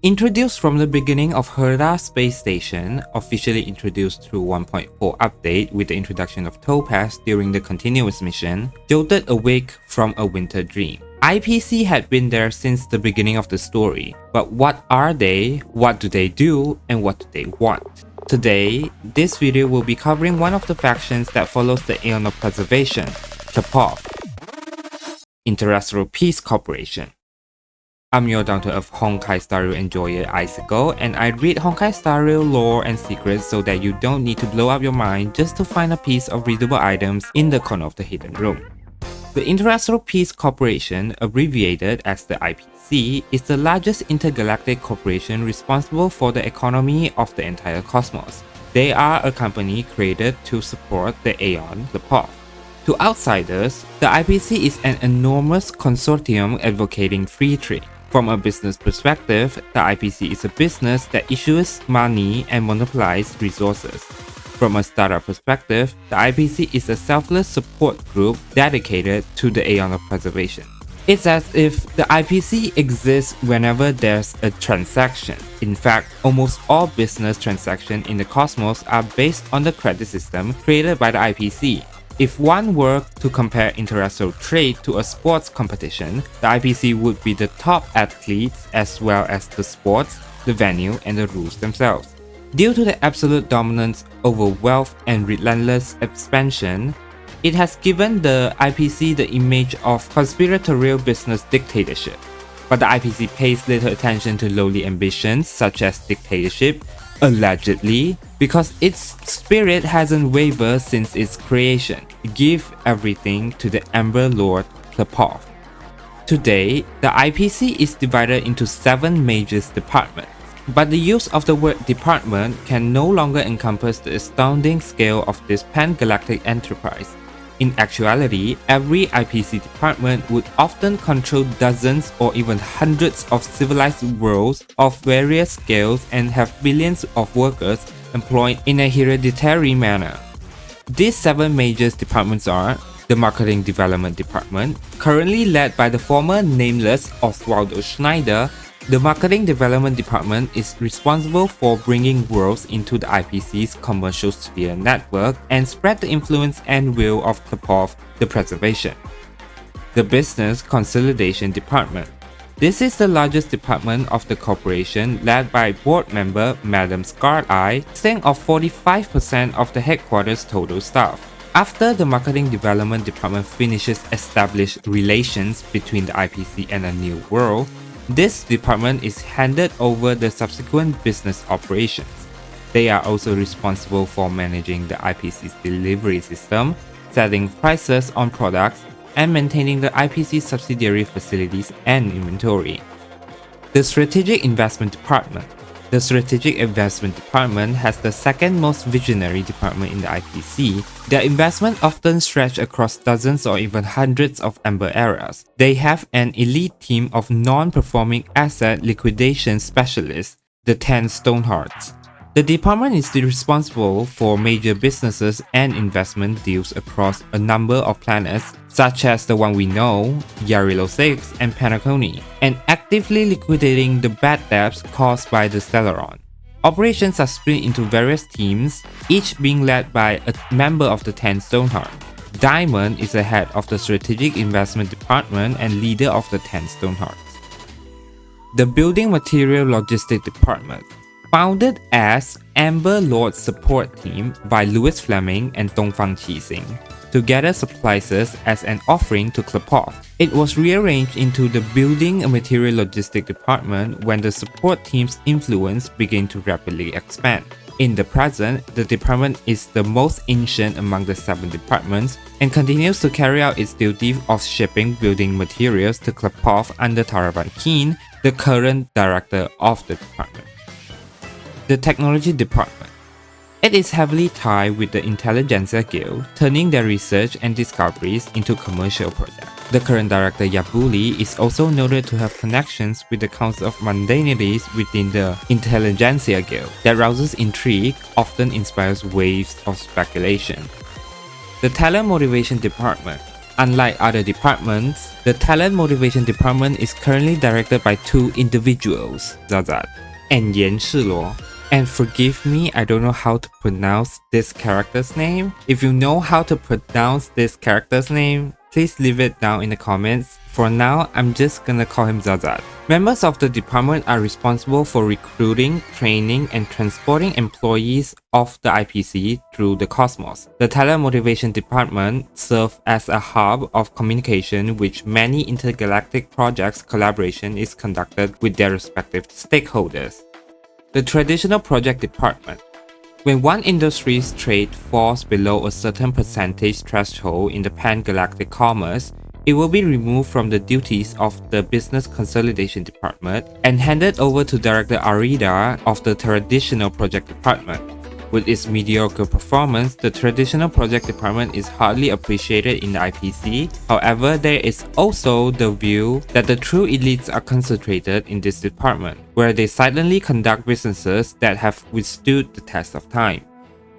Introduced from the beginning of Herda space station, officially introduced through 1.4 update with the introduction of Topaz during the continuous mission, jolted awake from a winter dream. IPC had been there since the beginning of the story, but what are they, what do they do, and what do they want? Today, this video will be covering one of the factions that follows the Aeon of Preservation, Tlepov, Interstellar Peace Corporation. I'm your down-to-earth Honkai Star Rail enjoyer Icicle, and I read Honkai Star Rail lore and secrets so that you don't need to blow up your mind just to find a piece of readable items in the corner of the hidden room. The Interstellar Peace Corporation, abbreviated as the IPC, is the largest intergalactic corporation responsible for the economy of the entire cosmos. They are a company created to support the Aeon Tlepov. To outsiders, the IPC is an enormous consortium advocating free trade. From a business perspective, the IPC is a business that issues money and monopolizes resources. From a startup perspective, the IPC is a selfless support group dedicated to the Aeon of Preservation. It's as if the IPC exists whenever there's a transaction. In fact, almost all business transactions in the cosmos are based on the credit system created by the IPC. If one were to compare interstellar trade to a sports competition, the IPC would be the top athletes as well as the sports, the venue, and the rules themselves. Due to the absolute dominance over wealth and relentless expansion, it has given the IPC the image of conspiratorial business dictatorship. But the IPC pays little attention to lowly ambitions such as dictatorship, allegedly, because its spirit hasn't wavered since its creation. Give everything to the Ember Lord Tlepov. Today, the IPC is divided into 7 major departments, but the use of the word department can no longer encompass the astounding scale of this pan-galactic enterprise. In actuality, every IPC department would often control dozens or even hundreds of civilized worlds of various scales and have billions of workers employed in a hereditary manner. These 7 major departments are the Marketing Development Department, currently led by the former nameless Oswaldo Schneider. The Marketing Development Department is responsible for bringing worlds into the IPC's commercial sphere network and spread the influence and will of Tlepov, the Preservation. The Business Consolidation Department. This is the largest department of the corporation, led by board member Madam Scarred Eye, consisting of 45% of the headquarters' total staff. After the Marketing Development Department finishes established relations between the IPC and a new world, this department is handed over the subsequent business operations. They are also responsible for managing the IPC's delivery system, setting prices on products, and maintaining the IPC subsidiary facilities and inventory. The Strategic Investment Department. The Strategic Investment Department has the second most visionary department in the IPC. Their investment often stretch across dozens or even hundreds of Ember areas. They have an elite team of non-performing asset liquidation specialists, the 10 Stonehearts. The department is responsible for major businesses and investment deals across a number of planets, such as the one we know, Yarilo 6 and Penacony, and actively liquidating the bad debts caused by the Stellaron. Operations are split into various teams, each being led by a member of the 10 Stoneheart. Diamond is the head of the Strategic Investment Department and leader of the 10 Stonehearts. The Building Material Logistics Department. Founded as Ember Lord Support Team by Louis Fleming and Dongfang Qixing to gather supplies as an offering to Tlepov. It was rearranged into the Building and Material Logistics Department when the support team's influence began to rapidly expand. In the present, the department is the most ancient among the 7 departments and continues to carry out its duty of shipping building materials to Tlepov under Taravan Keen, the current director of the department. The Technology Department. It is heavily tied with the Intelligentsia Guild, turning their research and discoveries into commercial projects. The current director Yabuli is also noted to have connections with the Council of Mundanities within the Intelligentsia Guild that rouses intrigue, often inspires waves of speculation. The Talent Motivation Department. Unlike other departments, the Talent Motivation Department is currently directed by two individuals, Zazat and Yan Shiluo. And forgive me, I don't know how to pronounce this character's name. If you know how to pronounce this character's name, please leave it down in the comments. For now, I'm just gonna call him Zazat. Members of the department are responsible for recruiting, training, and transporting employees of the IPC through the Cosmos. The Talent Motivation Department serves as a hub of communication which many intergalactic projects collaboration is conducted with their respective stakeholders. The Traditional Project Department. When one industry's trade falls below a certain percentage threshold in the pan-galactic commerce, it will be removed from the duties of the Business Consolidation Department and handed over to Director Arida of the Traditional Project Department. With its mediocre performance, the Traditional Project Department is hardly appreciated in the IPC. However, there is also the view that the true elites are concentrated in this department, where they silently conduct businesses that have withstood the test of time.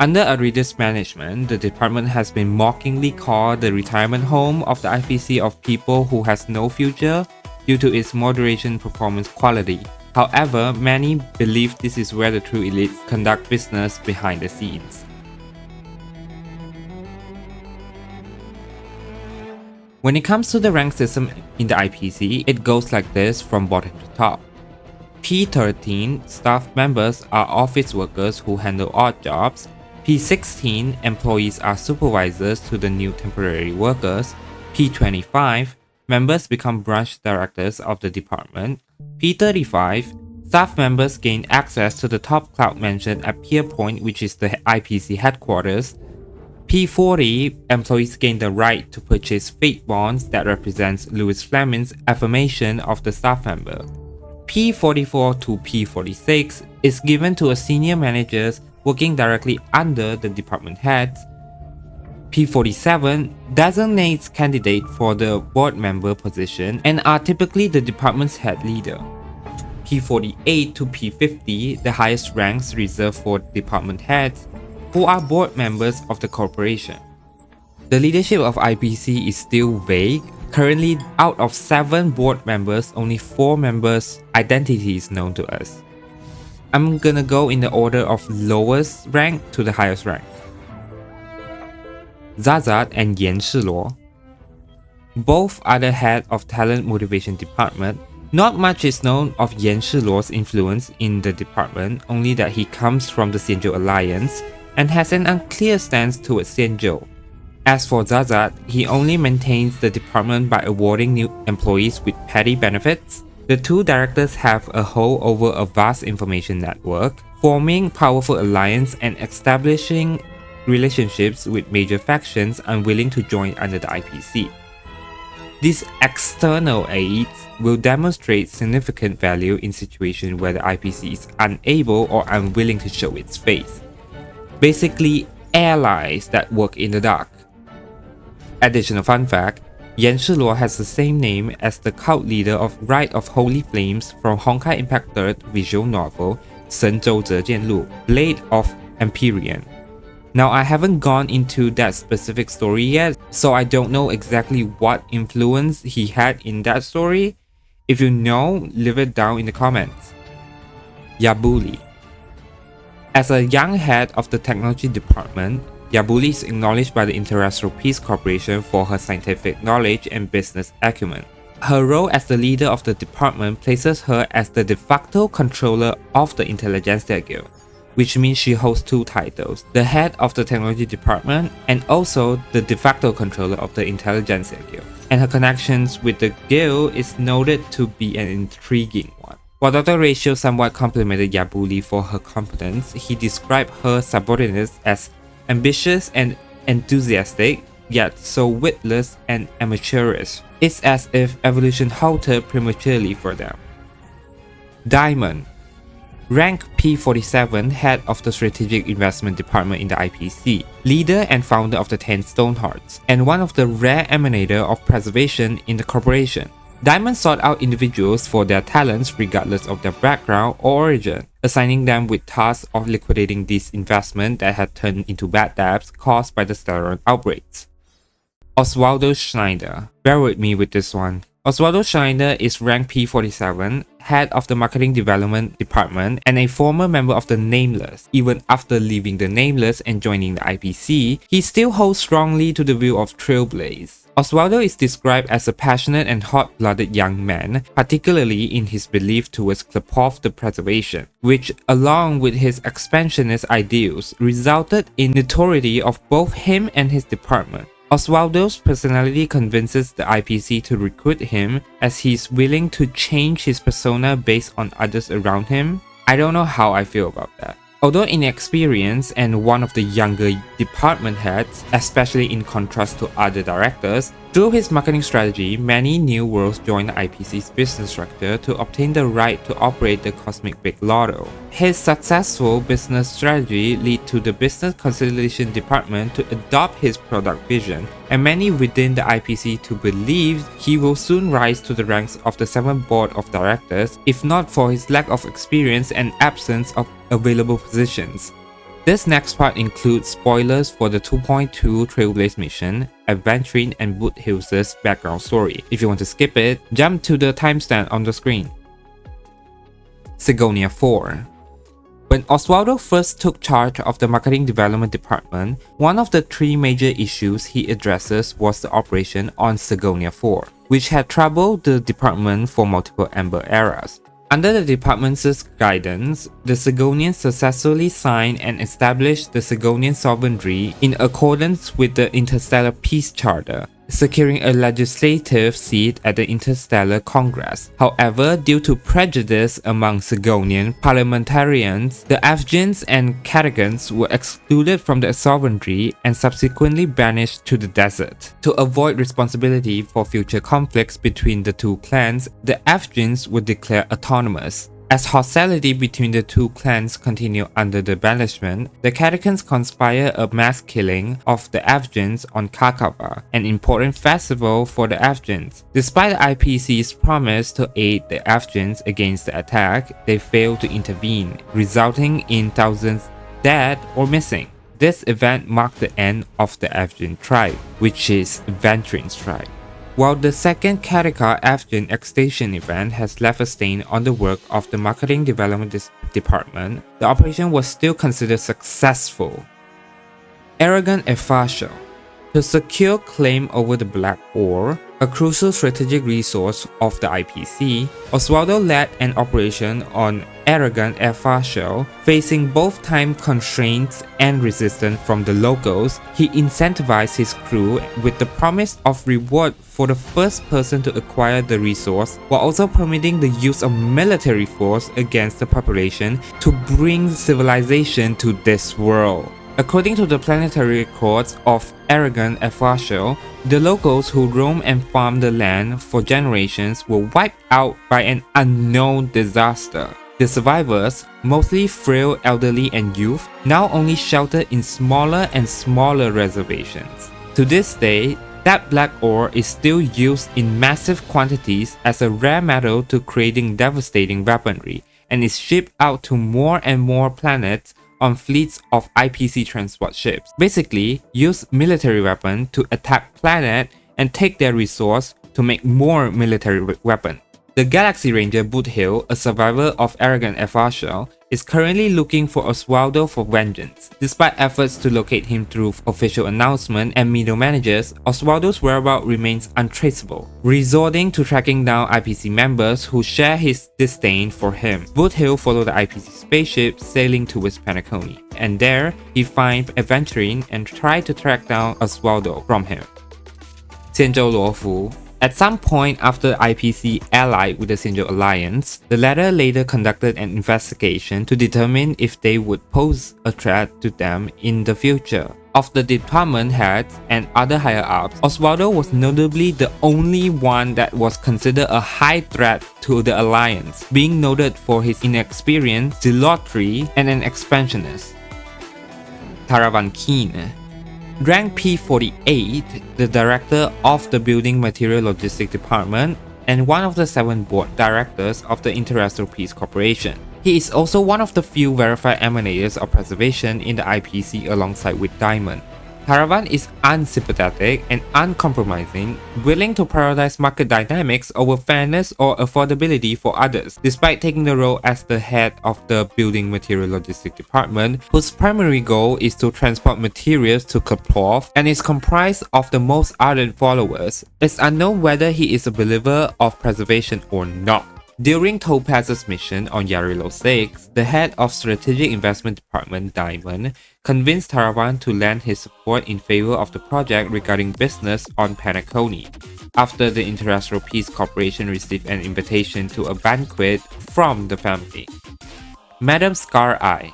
Under Arida's management, the department has been mockingly called the retirement home of the IPC of people who has no future due to its moderation performance quality. However, many believe this is where the true elites conduct business behind the scenes. When it comes to the rank system in the IPC, it goes like this from bottom to top. P13 staff members are office workers who handle odd jobs. P16 employees are supervisors to the new temporary workers. P25 members become branch directors of the department. P35 staff members gain access to the top cloud mansion at Pier Point, which is the IPC headquarters. P40 employees gain the right to purchase fate bonds that represents Louis Fleming's affirmation of the staff member. P44 to P46 is given to a senior managers working directly under the department heads. P47 designates candidates for the board member position and are typically the department's head leader. P48 to P50, the highest ranks reserved for department heads, who are board members of the corporation. The leadership of IPC is still vague. Currently, out of 7 board members, only 4 members' identity is known to us. I'm gonna go in the order of lowest rank to the highest rank. Zazat and Yan Shiluo. Both are the head of Talent Motivation Department. Not much is known of Yan Shiluo's influence in the department, only that he comes from the Xianzhou Alliance and has an unclear stance towards Xianzhou. As for Zazat, he only maintains the department by awarding new employees with petty benefits. The two directors have a hold over a vast information network, forming powerful alliance and establishing relationships with major factions unwilling to join under the IPC. These external aids will demonstrate significant value in situations where the IPC is unable or unwilling to show its face. Basically, allies that work in the dark. Additional fun fact, Yan Shiluo has the same name as the cult leader of Rite of Holy Flames from Honkai Impact 3rd visual novel Shenzhou Zhejianlu, Blade of Empyrean. Now, I haven't gone into that specific story yet, so I don't know exactly what influence he had in that story. If you know, leave it down in the comments. Yabuli. As a young head of the technology department, Yabuli is acknowledged by the Interstellar Peace Corporation for her scientific knowledge and business acumen. Her role as the leader of the department places her as the de facto controller of the Intelligentsia Guild, which means she holds 2 titles, the head of the technology department and also the de facto controller of the Intelligentsia Guild. And her connections with the guild is noted to be an intriguing one. While Dr. Ratio somewhat complimented Yabuli for her competence, he described her subordinates as ambitious and enthusiastic, yet so witless and amateurish. It's as if evolution halted prematurely for them. Diamond. Rank P47, head of the Strategic Investment Department in the IPC, leader and founder of the 10 Stonehearts, and one of the rare emanator of preservation in the corporation. Diamond sought out individuals for their talents regardless of their background or origin, assigning them with tasks of liquidating these investments that had turned into bad debts caused by the Stellaron outbreaks. Oswaldo Schneider. Bear with me with this one. Oswaldo Schneider is rank P47, head of the Marketing Development Department and a former member of the Nameless. Even after leaving the Nameless and joining the IPC, he still holds strongly to the view of Trailblaze. Oswaldo is described as a passionate and hot-blooded young man, particularly in his belief towards Klepov the Preservation, which, along with his expansionist ideals, resulted in notoriety of both him and his department. Oswaldo's personality convinces the IPC to recruit him as he's willing to change his persona based on others around him. I don't know how I feel about that. Although inexperienced and one of the younger department heads, especially in contrast to other directors, through his marketing strategy, many new worlds joined the IPC's business structure to obtain the right to operate the Cosmic Big Lotto. His successful business strategy led to the Business Consolidation Department to adopt his product vision, and many within the IPC to believe he will soon rise to the ranks of the 7th Board of Directors, if not for his lack of experience and absence of available positions. This next part includes spoilers for the 2.2 Trailblaze mission, Aventurine and Boothills' background story. If you want to skip it, jump to the timestamp on the screen. Sigonia 4. When Oswaldo first took charge of the Marketing Development Department, one of the 3 major issues he addresses was the operation on Sigonia 4, which had troubled the department for multiple Amber eras. Under the department's guidance, the Sigonians successfully signed and established the Sigonian Sovereignty in accordance with the Interstellar Peace Charter, securing a legislative seat at the Interstellar Congress. However, due to prejudice among Sigonian parliamentarians, the Afghans and Katagans were excluded from the sovereignty and subsequently banished to the desert. To avoid responsibility for future conflicts between the two clans, the Afghans were declared autonomous. As hostility between the two clans continued under the banishment, the Katagans conspire a mass killing of the Afghans on Kakava, an important festival for the Afghans. Despite the IPC's promise to aid the Afghans against the attack, they failed to intervene, resulting in thousands dead or missing. This event marked the end of the Afghan tribe, which is Aventurine's tribe. While the second Kataka Afghan extinction event has left a stain on the work of the Marketing Development Department, the operation was still considered successful. Arrogant Efasho. To secure claim over the Black Ore, a crucial strategic resource of the IPC, Oswaldo led an operation on Arrogant Efasho. Facing both time constraints and resistance from the locals, he incentivized his crew with the promise of reward for the first person to acquire the resource, while also permitting the use of military force against the population to bring civilization to this world. According to the planetary records of Arrogant Efasho, the locals who roamed and farmed the land for generations were wiped out by an unknown disaster. The survivors, mostly frail elderly and youth, now only sheltered in smaller and smaller reservations. To this day, that black ore is still used in massive quantities as a rare metal to creating devastating weaponry, and is shipped out to more and more planets on fleets of IPC transport ships. Basically, use military weapons to attack planet and take their resource to make more military weapons. The Galaxy Ranger Boothill, a survivor of Arrogant Efasho, is currently looking for Oswaldo for vengeance. Despite efforts to locate him through official announcement and middle managers, Oswaldo's whereabouts remains untraceable, resorting to tracking down IPC members who share his disdain for him. Boothill follows the IPC spaceship sailing towards Penacony, and there he finds Aventurine and tries to track down Oswaldo from him. Xianzhou Luofu. At some point after IPC allied with the Xinzhou Alliance, the latter later conducted an investigation to determine if they would pose a threat to them in the future. Of the department heads and other higher-ups, Oswaldo was notably the only one that was considered a high threat to the Alliance, being noted for his inexperience, zealotry, and an expansionist. Taravan Keen. Rank P48, the director of the Building Material Logistics Department and one of the 7 board directors of the Interstellar Peace Corporation. He is also one of the few verified emanators of preservation in the IPC alongside with Diamond. Taravan is unsympathetic and uncompromising, willing to prioritize market dynamics over fairness or affordability for others, despite taking the role as the head of the Building Material Logistics Department, whose primary goal is to transport materials to Karpov and is comprised of the most ardent followers. It's unknown whether he is a believer of preservation or not. During Topaz's mission on Yarilo 6, the head of Strategic Investment Department, Diamond, convinced Taravan to lend his support in favor of the project regarding business on Penacony, after the Interastral Peace Corporation received an invitation to a banquet from the family. Madam Scar Eye,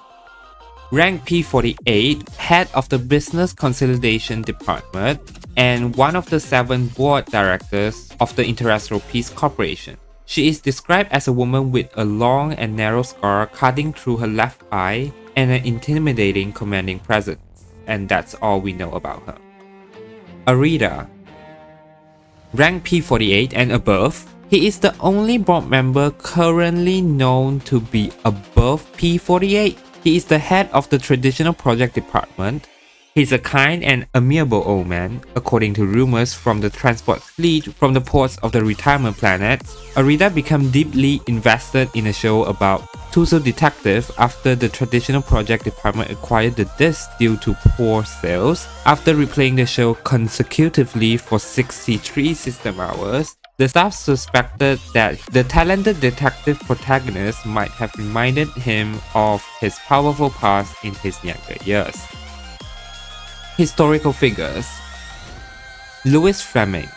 rank P48, head of the Business Consolidation Department, and one of the 7 board directors of the Interastral Peace Corporation. She is described as a woman with a long and narrow scar cutting through her left eye and an intimidating, commanding presence. And that's all we know about her. Arida, rank P48 and above. He is the only board member currently known to be above P48. He is the head of the Traditional Project Department. He's a kind and amiable old man, according to rumors from the transport fleet from the ports of the retirement planets. Arida became deeply invested in a show about Tuso Detective after the Traditional Project Department acquired the disc due to poor sales. After replaying the show consecutively for 63 system hours, the staff suspected that the talented detective protagonist might have reminded him of his powerful past in his younger years. Historical figures. Louis Fleming.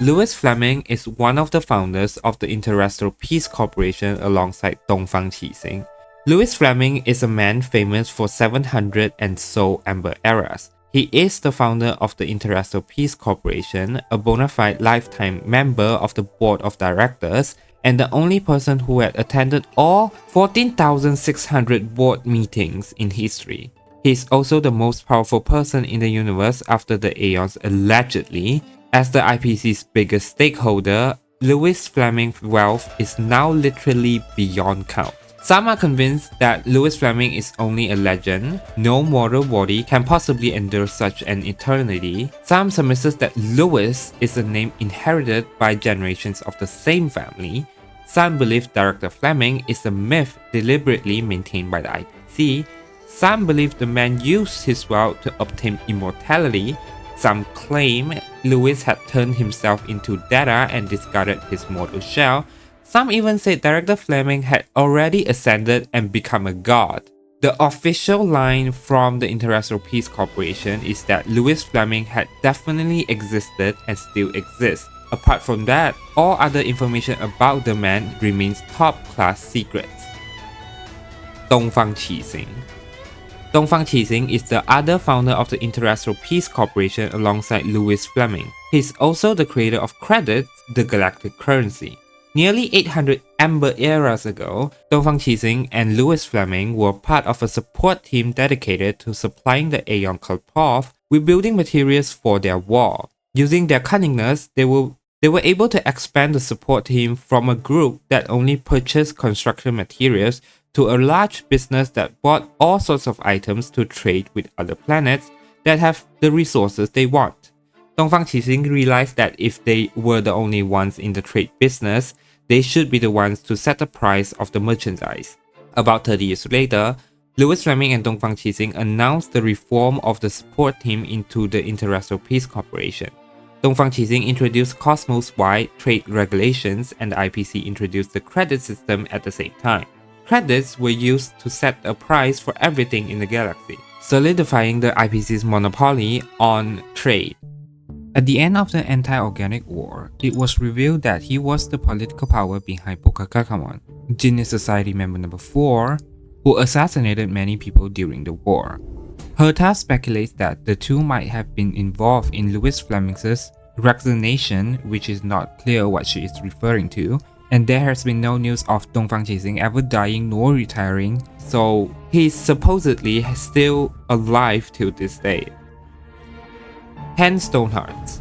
Louis Fleming is one of the founders of the Interastral Peace Corporation alongside Dongfang Qixing. Louis Fleming is a man famous for 700 and so Amber Eras. He is the founder of the Interastral Peace Corporation, a bona fide lifetime member of the board of directors, and the only person who had attended all 14,600 board meetings in history. He is also the most powerful person in the universe after the Aeons allegedly. As the IPC's biggest stakeholder, Louis Fleming's wealth is now literally beyond count. Some are convinced that Louis Fleming is only a legend. No mortal body can possibly endure such an eternity. Some surmises that Louis is a name inherited by generations of the same family. Some believe Director Fleming is a myth deliberately maintained by the IPC. Some believe the man used his wealth to obtain immortality. Some claim Louis had turned himself into data and discarded his mortal shell. Some even say Director Fleming had already ascended and become a god. The official line from the Interastral Peace Corporation is that Louis Fleming had definitely existed and still exists. Apart from that, all other information about the man remains top-class secrets. Dongfang Qixing. Dongfang Qixing is the other founder of the Interastral Peace Corporation alongside Louis Fleming. He is also the creator of Credits, the galactic currency. Nearly 800 Amber Eras ago, Dongfang Qixing and Louis Fleming were part of a support team dedicated to supplying the Aeon Karpov with building materials for their war. Using their cunningness, they were able to expand the support team from a group that only purchased construction materials to a large business that bought all sorts of items to trade with other planets that have the resources they want. Dongfang Qixing realized that if they were the only ones in the trade business, they should be the ones to set the price of the merchandise. About 30 years later, Louis Fleming and Dongfang Qixing announced the reform of the support team into the Interastral Peace Corporation. Dongfang Qixing introduced Cosmos-wide trade regulations and the IPC introduced the credit system at the same time. Credits were used to set a price for everything in the galaxy, solidifying the IPC's monopoly on trade. At the end of the anti-organic war, it was revealed that he was the political power behind Pokakakamon, Genius Society member number 4, who assassinated many people during the war. Herta speculates that the two might have been involved in Louis Fleming's resignation, which is not clear what she is referring to, and there has been no news of Dongfang Qixing ever dying nor retiring, so he's supposedly still alive till this day. 10 Stonehearts.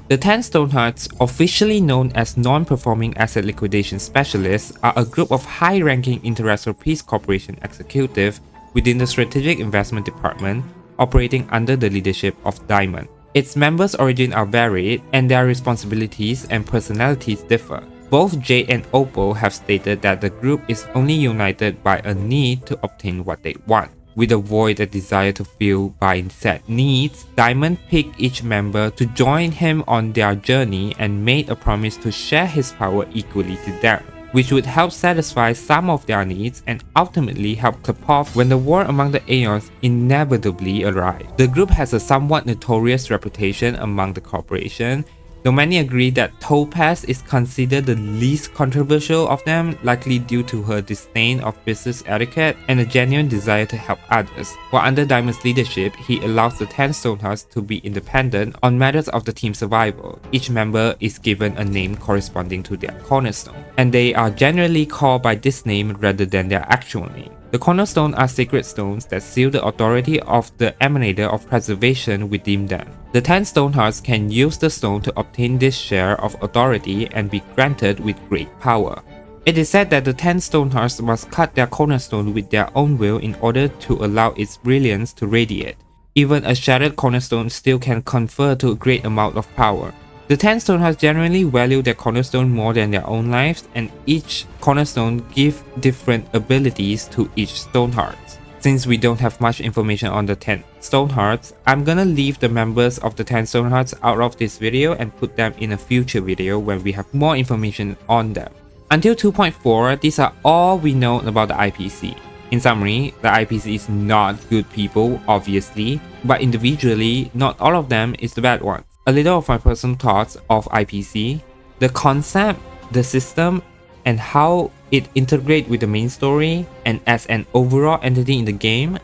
The 10 Stonehearts, officially known as Non-Performing Asset Liquidation Specialists, are a group of high-ranking Interastral Peace Corporation executives within the Strategic Investment Department operating under the leadership of Diamond. Its members' origins are varied, and their responsibilities and personalities differ. Both Jade and Opal have stated that the group is only united by a need to obtain what they want. With a void and desire to fill by said needs, Diamond picked each member to join him on their journey and made a promise to share his power equally to them, which would help satisfy some of their needs and ultimately help clip off when the war among the Aeons inevitably arrived. The group has a somewhat notorious reputation among the corporation, though many agree that Topaz is considered the least controversial of them, likely due to her disdain of business etiquette and a genuine desire to help others. While under Diamond's leadership, he allows the 10 Stonehearts to be independent on matters of the team's survival. Each member is given a name corresponding to their cornerstone, and they are generally called by this name rather than their actual name. The cornerstone are sacred stones that seal the authority of the Emanator of Preservation within them. The 10 Stonehearts can use the stone to obtain this share of authority and be granted with great power. It is said that the 10 Stonehearts must cut their cornerstone with their own will in order to allow its brilliance to radiate. Even a shattered cornerstone still can confer to a great amount of power. The 10 Stonehearts generally value their cornerstone more than their own lives, and each cornerstone gives different abilities to each Stoneheart. Since we don't have much information on the 10 Stonehearts, I'm gonna leave the members of the 10 Stonehearts out of this video and put them in a future video when we have more information on them. Until 2.4, these are all we know about the IPC. In summary, the IPC is not good people, obviously, but individually, not all of them is the bad ones. A little of my personal thoughts of IPC, the concept, the system, and how it integrates with the main story, and as an overall entity in the game,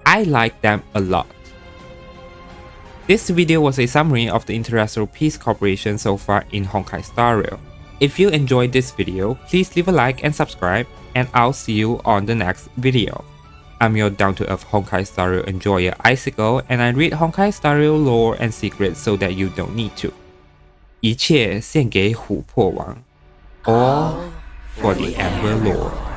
I like them a lot. This video was a summary of the Interstellar Peace Corporation so far in Honkai Star Rail. If you enjoyed this video, please leave a like and subscribe, and I'll see you on the next video. I'm your down-to-earth Honkai Star Rail enjoyer Icicle, and I read Honkai Star Rail lore and secrets so that you don't need to. 一切献给琥珀王 All for the Amber Lord.